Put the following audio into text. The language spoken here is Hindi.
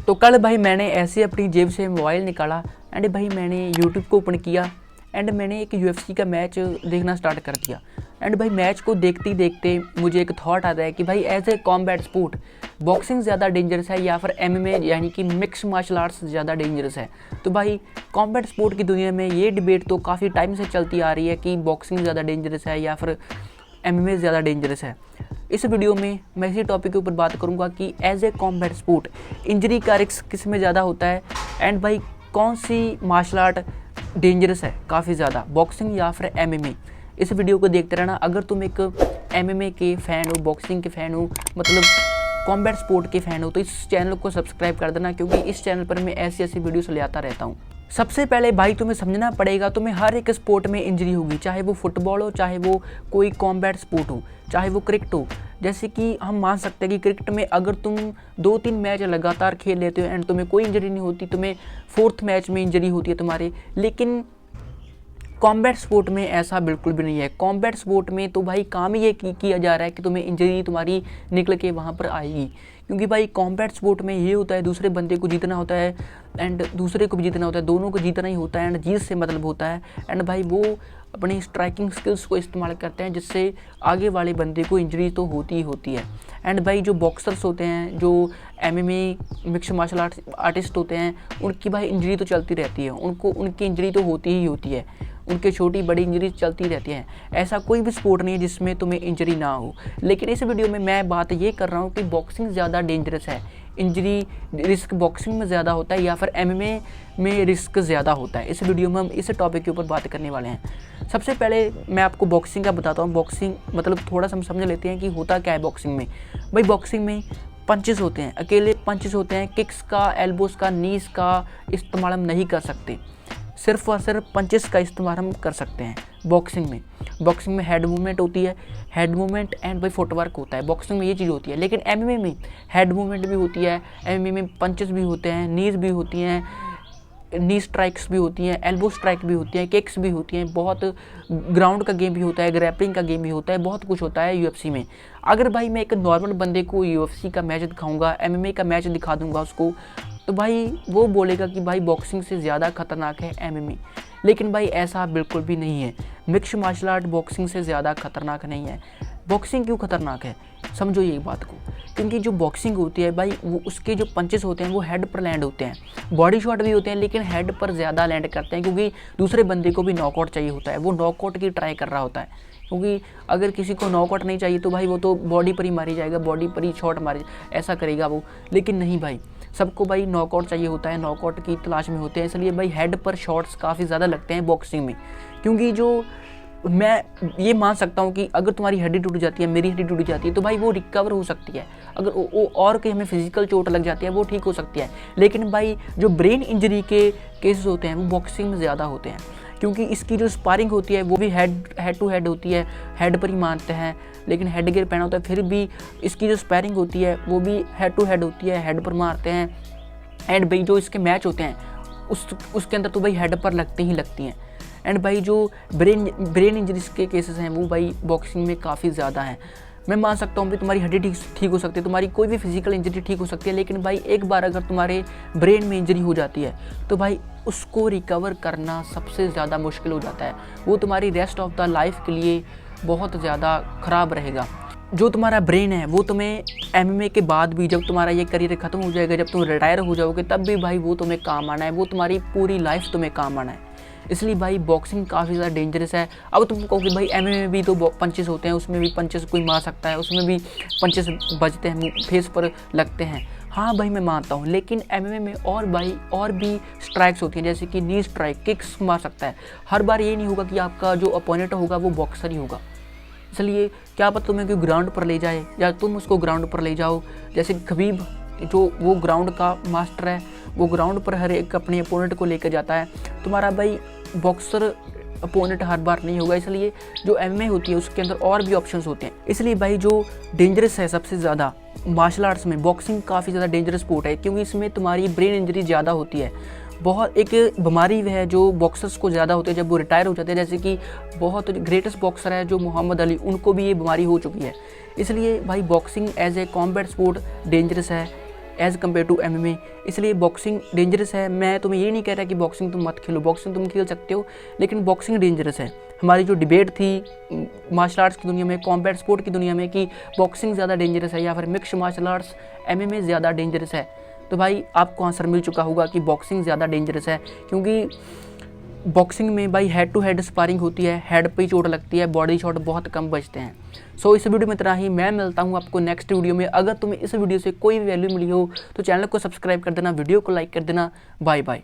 तो कल भाई मैंने ऐसे अपनी जेब से मोबाइल निकाला एंड भाई मैंने यूट्यूब को ओपन किया एंड मैंने एक यूएफसी का मैच देखना स्टार्ट कर दिया। एंड भाई मैच को देखते ही देखते मुझे एक थॉट आता है कि भाई as a combat sport boxing ज़्यादा डेंजरस है या फिर एमएमए यानी कि मिक्स मार्शल आर्ट्स ज़्यादा डेंजरस है। तो भाई कॉम्बैट स्पोर्ट की दुनिया में ये डिबेट तो काफ़ी टाइम से चलती आ रही है कि बॉक्सिंग ज़्यादा डेंजरस है या फिर एमएमए ज़्यादा डेंजरस है। इस वीडियो में मैं इसी टॉपिक के ऊपर बात करूंगा कि as a combat sport injury का रिस्क किस में ज़्यादा होता है एंड भाई कौन सी मार्शल आर्ट डेंजरस है काफ़ी ज़्यादा, बॉक्सिंग या फिर एमएमए। इस वीडियो को देखते रहना। अगर तुम एक एमएमए के फ़ैन हो, बॉक्सिंग के फ़ैन हो, मतलब कॉम्बैट स्पोर्ट के फ़ैन हो तो इस चैनल को सब्सक्राइब कर देना, क्योंकि इस चैनल पर मैं ऐसी वीडियोस ले आता रहता हूँ। सबसे पहले भाई तुम्हें समझना पड़ेगा, तुम्हें हर एक स्पोर्ट में इंजरी होगी, चाहे वो फुटबॉल हो, चाहे वो कोई कॉम्बैट स्पोर्ट हो, चाहे वो क्रिकेट हो। जैसे कि हम मान सकते हैं कि क्रिकेट में अगर तुम 2-3 मैच लगातार खेल लेते हो एंड तुम्हें कोई इंजरी नहीं होती, तुम्हें 4th मैच में इंजरी होती है तुम्हारे, लेकिन कॉम्बैट स्पोर्ट में ऐसा बिल्कुल भी नहीं है। कॉम्बैट स्पोर्ट में तो भाई काम ही ये किया जा रहा है कि तुम्हें इंजरी तुम्हारी निकल के वहाँ पर आएगी, क्योंकि भाई कॉम्बैट स्पोर्ट में ये होता है दूसरे बंदे को जीतना होता है एंड दूसरे को भी जीतना होता है, दोनों को जीतना ही होता है एंड जीत से मतलब होता है। एंड भाई वो अपनी स्ट्राइकिंग स्किल्स को इस्तेमाल करते हैं जिससे आगे वाले बंदे को इंजरी तो होती ही होती है। एंड भाई जो बॉक्सर्स होते हैं, जो एमएमए मिक्स मार्शल आर्टिस्ट होते हैं, उनकी भाई इंजरी तो चलती रहती है, उनको उनकी इंजरी तो होती ही होती है, उनके छोटी बड़ी इंजरी चलती रहती हैं। ऐसा कोई भी स्पोर्ट नहीं है जिसमें तुम्हें इंजरी ना हो। लेकिन इस वीडियो में मैं बात ये कर रहा हूँ कि बॉक्सिंग ज़्यादा डेंजरस है, इंजरी रिस्क बॉक्सिंग में ज़्यादा होता है या फिर एमएमए में रिस्क ज़्यादा होता है। इस वीडियो में हम इस टॉपिक के ऊपर बात करने वाले हैं। सबसे पहले मैं आपको बॉक्सिंग का बताता हूँ। बॉक्सिंग मतलब थोड़ा सा हम समझ लेते हैं कि होता क्या है बॉक्सिंग में। भाई बॉक्सिंग में पंचेस होते हैं, अकेले पंचेस होते हैं, किक्स का, एल्बोस का, नीज का इस्तेमाल हम नहीं कर सकते, सिर्फ और सिर्फ पंचेस का इस्तेमाल हम कर सकते हैं बॉक्सिंग में। बॉक्सिंग में हेड मूवमेंट होती है, हेड मूवमेंट एंड भाई फुटवर्क होता है, बॉक्सिंग में ये चीज़ होती है। लेकिन एमएमए में हेड मूवमेंट भी होती है, एमएमए में पंचेस भी होते हैं, नीज भी होती हैं, नी स्ट्राइक्स भी होती हैं, एल्बो स्ट्राइक भी होती हैं, किक्स भी होती हैं, बहुत ग्राउंड का गेम भी होता है, ग्रैपलिंग का गेम भी होता है, बहुत कुछ होता है यूएफसी में। अगर भाई मैं एक नॉर्मल बंदे को यूएफसी का मैच दिखाऊंगा, एमएमए का मैच दिखा दूंगा उसको, तो भाई वो बोलेगा कि भाई बॉक्सिंग से ज़्यादा खतरनाक है एमएमए। लेकिन भाई ऐसा बिल्कुल भी नहीं है। मिक्स मार्शल आर्ट बॉक्सिंग से ज़्यादा खतरनाक नहीं है। बॉक्सिंग क्यों खतरनाक है, समझो ये बात को। क्योंकि जो बॉक्सिंग होती है भाई, वो उसके जो पंचेस होते हैं वो हेड पर लैंड होते हैं, बॉडी शॉट भी होते हैं लेकिन हेड पर ज़्यादा लैंड करते हैं, क्योंकि दूसरे बंदे को भी नॉकआउट चाहिए होता है, वो नॉकआउट की ट्राई कर रहा होता है। क्योंकि अगर किसी को नॉकआउट नहीं चाहिए तो भाई वो तो बॉडी पर ही मारी जाएगा, बॉडी पर ही शॉट मारे, ऐसा करेगा वो। लेकिन नहीं भाई, सबको भाई नॉकआउट चाहिए होता है, नॉकआउट की तलाश में होते हैं, इसलिए भाई हेड पर शॉट्स काफ़ी ज़्यादा लगते हैं बॉक्सिंग में। क्योंकि जो मैं ये मान सकता हूँ कि अगर तुम्हारी हड्डी टूट जाती है, मेरी हड्डी टूट जाती है, तो भाई वो रिकवर हो सकती है। अगर वो और कहीं हमें फिजिकल चोट लग जाती है वो ठीक हो सकती है। लेकिन भाई जो ब्रेन इंजरी के केसेस होते हैं वो बॉक्सिंग में ज़्यादा होते हैं, क्योंकि इसकी जो स्पारिंग होती है वो भी हेड टू हेड होती है, हेड पर ही मारते हैं, लेकिन हेड गियर पहना होता है, फिर भी इसकी जो स्पैरिंग होती है वो भी हेड टू हेड होती है, हेड पर मारते हैं। एंड भाई जो इसके मैच होते हैं उसके अंदर तो भाई हेड पर लगती हैं। एंड भाई जो ब्रेन इंजरीज के केसेस हैं वो भाई बॉक्सिंग में काफ़ी ज़्यादा हैं। मैं मान सकता हूँ कि तुम्हारी हड्डी ठीक हो सकती है, तुम्हारी कोई भी फिजिकल इंजरी ठीक हो सकती है, लेकिन भाई एक बार अगर तुम्हारे ब्रेन में इंजरी हो जाती है तो भाई उसको रिकवर करना सबसे ज़्यादा मुश्किल हो जाता है। वो तुम्हारी रेस्ट ऑफ द लाइफ के लिए बहुत ज़्यादा ख़राब रहेगा। जो तुम्हारा ब्रेन है वो तुम्हें एमएमए के बाद भी, जब तुम्हारा ये करियर ख़त्म हो जाएगा, जब तुम रिटायर हो जाओगे, तब भी भाई वो तुम्हें काम आना है, वो तुम्हारी पूरी लाइफ तुम्हें काम आना है। इसलिए भाई बॉक्सिंग काफ़ी ज़्यादा डेंजरस है। अब तुम कहोगे भाई एमएमए में भी तो पंचेस होते हैं, उसमें भी पंचेस कोई मार सकता है, उसमें भी पंचेस बजते हैं, फेस पर लगते हैं। हाँ भाई मैं मानता हूँ, लेकिन एमएमए में और भी स्ट्राइक्स होती हैं, जैसे कि नी स्ट्राइक, किक्स मार सकता है। हर बार ये नहीं होगा कि आपका जो अपोनेंट होगा वो बॉक्सर ही होगा। इसलिए क्या पता तुम्हें कोई ग्राउंड पर ले जाए या तुम उसको ग्राउंड पर ले जाओ। जैसे खबीब जो वो ग्राउंड का मास्टर है, वो ग्राउंड पर हर एक अपने अपोनेंट को लेकर जाता है। तुम्हारा भाई बॉक्सर अपोनेंट हर बार नहीं होगा, इसलिए जो एमएमए होती है उसके अंदर और भी ऑप्शंस होते हैं। इसलिए भाई जो डेंजरस है सबसे ज़्यादा मार्शल आर्ट्स में, बॉक्सिंग काफ़ी ज़्यादा डेंजरस स्पोर्ट है, क्योंकि इसमें तुम्हारी ब्रेन इंजरी ज़्यादा होती है। बहुत एक बीमारी है जो बॉक्सर्स को ज़्यादा होती है जब वो रिटायर हो जाते हैं, जैसे कि बहुत ग्रेटेस्ट बॉक्सर है जो मोहम्मद अली, उनको भी ये बीमारी हो चुकी है। इसलिए भाई boxing as a combat sport dangerous है। As compare to MMA। इसलिए बॉक्सिंग डेंजरस है। मैं तुम्हें ये नहीं कह रहा कि बॉक्सिंग तुम मत खेलो, बॉक्सिंग तुम खेल सकते हो, लेकिन बॉक्सिंग डेंजरस है। हमारी जो डिबेट थी मार्शल आर्ट्स की दुनिया में, कॉम्बैट स्पोर्ट की दुनिया में, कि बॉक्सिंग ज़्यादा डेंजरस है या फिर मिक्स्ड मार्शल आर्ट्स MMA ज़्यादा डेंजरस है, तो भाई आपको आंसर मिल चुका होगा कि बॉक्सिंग ज़्यादा डेंजरस है। क्योंकि बॉक्सिंग में भाई हेड टू हेड स्पारिंग होती है, हेड पे ही चोट लगती है, बॉडी शॉट बहुत कम बचते हैं। सो इस वीडियो में इतना ही। मैं मिलता हूँ आपको नेक्स्ट वीडियो में। अगर तुम्हें इस वीडियो से कोई भी वैल्यू मिली हो तो चैनल को सब्सक्राइब कर देना, वीडियो को लाइक कर देना। Bye bye.